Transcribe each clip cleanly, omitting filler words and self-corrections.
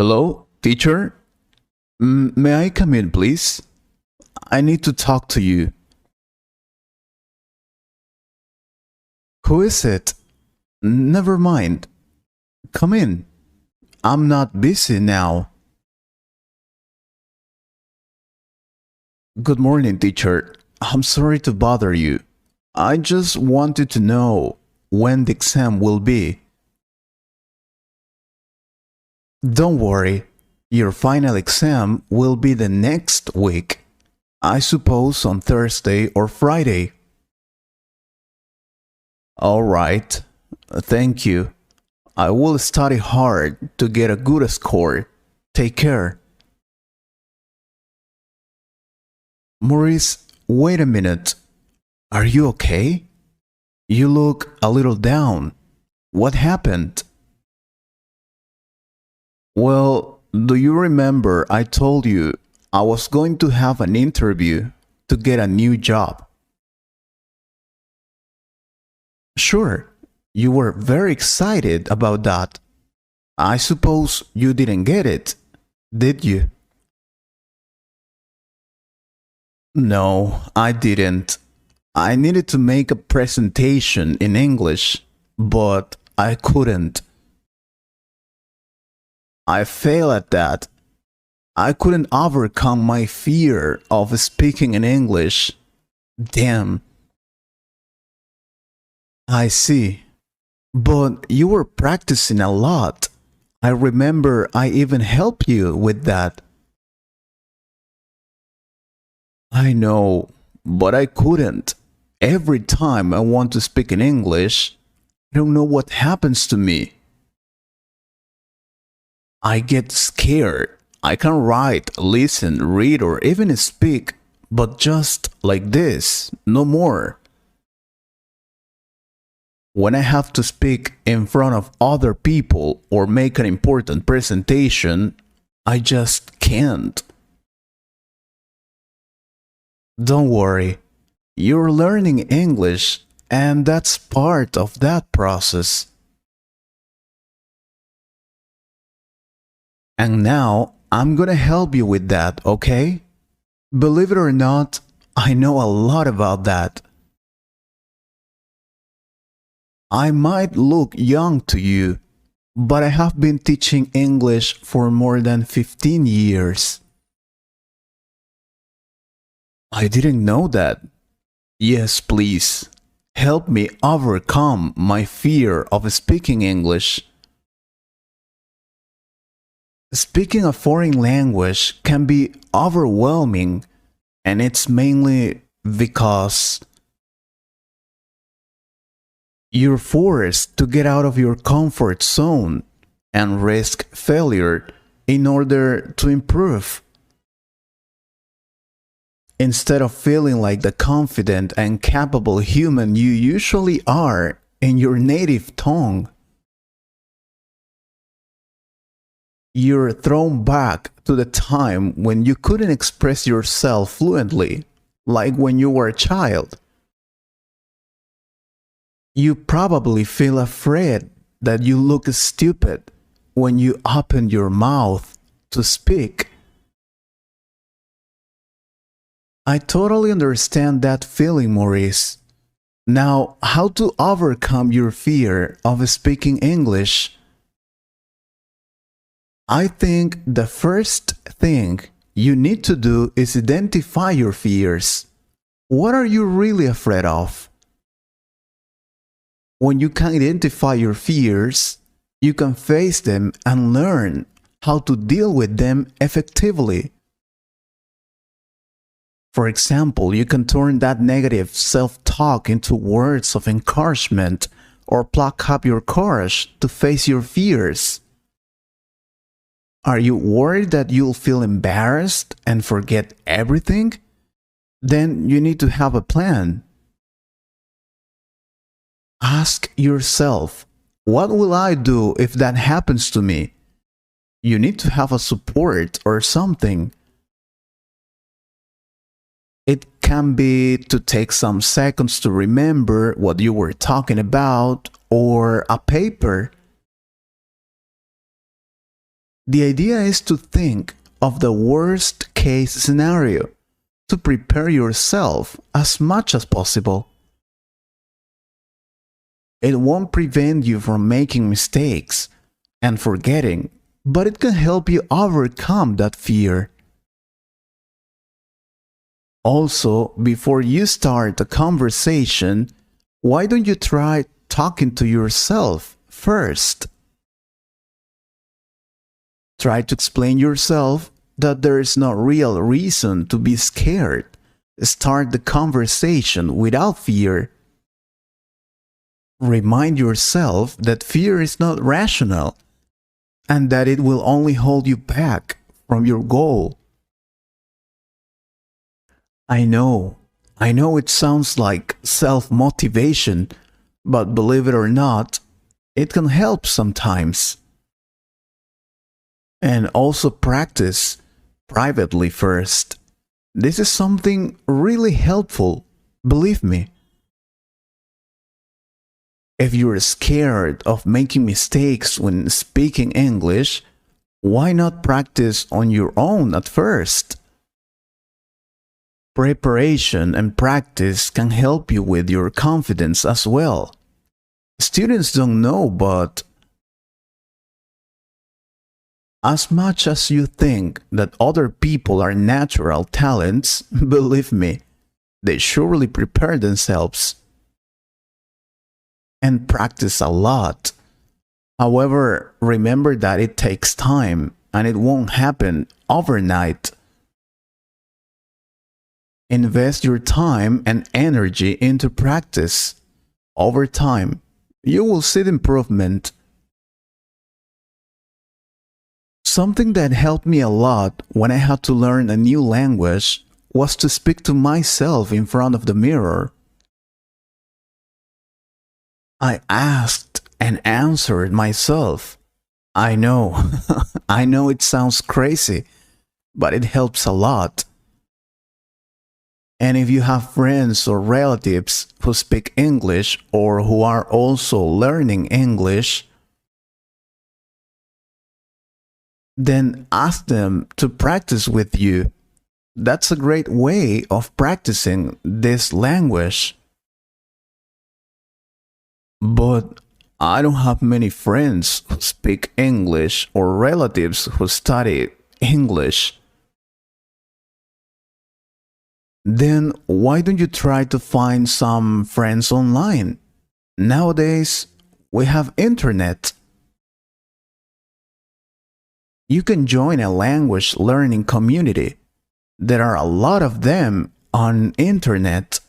Hello, teacher? May I come in, please? I need to talk to you. Who is it? Never mind. Come in. I'm not busy now. Good morning, teacher. I'm sorry to bother you. I just wanted to know when the exam will be. Don't worry. Your final exam will be the next week. I suppose on Thursday or Friday. All right. Thank you. I will study hard to get a good score. Take care. Maurice, wait a minute. Are you okay? You look a little down. What happened? Well, do you remember I told you I was going to have an interview to get a new job? Sure, you were very excited about that. I suppose you didn't get it, did you? No, I didn't. I needed to make a presentation in English, but I couldn't. I failed at that. I couldn't overcome my fear of speaking in English. Damn. I see. But you were practicing a lot. I remember I even helped you with that. I know, but I couldn't. Every time I want to speak in English, I don't know what happens to me. I get scared. I can write, listen, read, or even speak, but just like this, no more. When I have to speak in front of other people or make an important presentation, I just can't. Don't worry, you're learning English, and that's part of that process. And now I'm gonna help you with that, okay? Believe it or not, I know a lot about that. I might look young to you, but I have been teaching English for more than 15 years. I didn't know that. Yes, please. Help me overcome my fear of speaking English. Speaking a foreign language can be overwhelming, and it's mainly because you're forced to get out of your comfort zone and risk failure in order to improve. Instead of feeling like the confident and capable human you usually are in your native tongue, you're thrown back to the time when you couldn't express yourself fluently, like when you were a child. You probably feel afraid that you look stupid when you open your mouth to speak. I totally understand that feeling, Maurice. Now, how to overcome your fear of speaking English? I think the first thing you need to do is identify your fears. What are you really afraid of? When you can identify your fears, you can face them and learn how to deal with them effectively. For example, you can turn that negative self-talk into words of encouragement or pluck up your courage to face your fears. Are you worried that you'll feel embarrassed and forget everything? Then you need to have a plan. Ask yourself, what will I do if that happens to me? You need to have a support or something. It can be to take some seconds to remember what you were talking about or a paper. The idea is to think of the worst case scenario, to prepare yourself as much as possible. It won't prevent you from making mistakes and forgetting, but it can help you overcome that fear. Also, before you start a conversation, why don't you try talking to yourself first? Try to explain yourself that there is no real reason to be scared. Start the conversation without fear. Remind yourself that fear is not rational and that it will only hold you back from your goal. I know it sounds like self-motivation, but believe it or not, it can help sometimes. And also practice privately first. This is something really helpful, believe me. If you're scared of making mistakes when speaking English, why not practice on your own at first? Preparation and practice can help you with your confidence as well. Students don't know, but as much as you think that other people are natural talents, believe me, they surely prepare themselves and practice a lot. However, remember that it takes time and it won't happen overnight. Invest your time and energy into practice. Over time, you will see the improvement. Something that helped me a lot when I had to learn a new language was to speak to myself in front of the mirror. I asked and answered myself. I know, I know it sounds crazy, but it helps a lot. And if you have friends or relatives who speak English or who are also learning English, then ask them to practice with you. That's a great way of practicing this language. But I don't have many friends who speak English or relatives who study English. Then why don't you try to find some friends online? Nowadays, we have internet. You can join a language learning community. There are a lot of them on internet.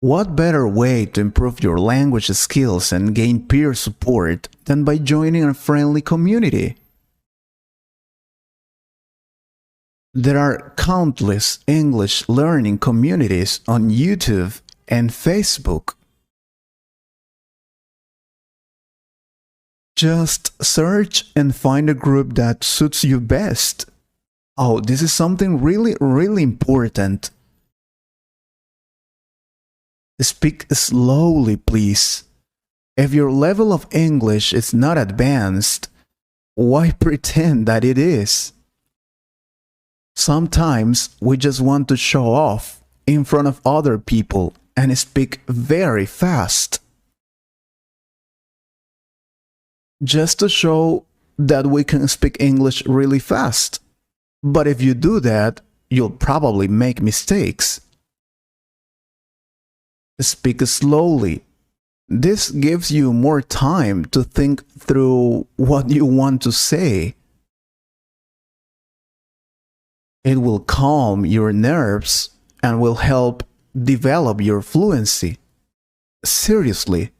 What better way to improve your language skills and gain peer support than by joining a friendly community? There are countless English learning communities on YouTube and Facebook. Just search and find a group that suits you best. Oh, this is something really important. Speak slowly, please. If your level of English is not advanced, why pretend that it is? Sometimes we just want to show off in front of other people and speak very fast, just to show that we can speak English really fast. But if you do that, you'll probably make mistakes. Speak slowly. This gives you more time to think through what you want to say. It will calm your nerves and will help develop your fluency. Seriously.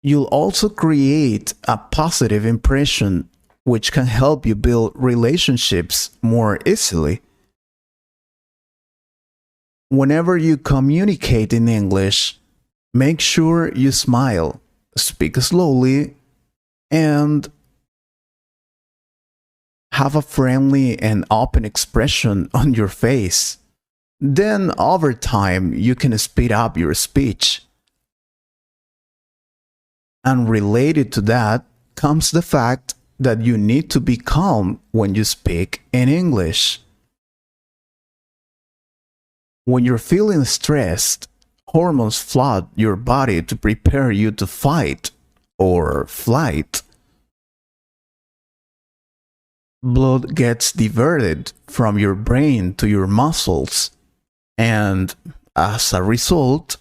You'll also create a positive impression, which can help you build relationships more easily. Whenever you communicate in English, make sure you smile, speak slowly, and have a friendly and open expression on your face. Then, over time, you can speed up your speech. And related to that comes the fact that you need to be calm when you speak in English. When you're feeling stressed, hormones flood your body to prepare you to fight or flight. Blood gets diverted from your brain to your muscles, and as a result,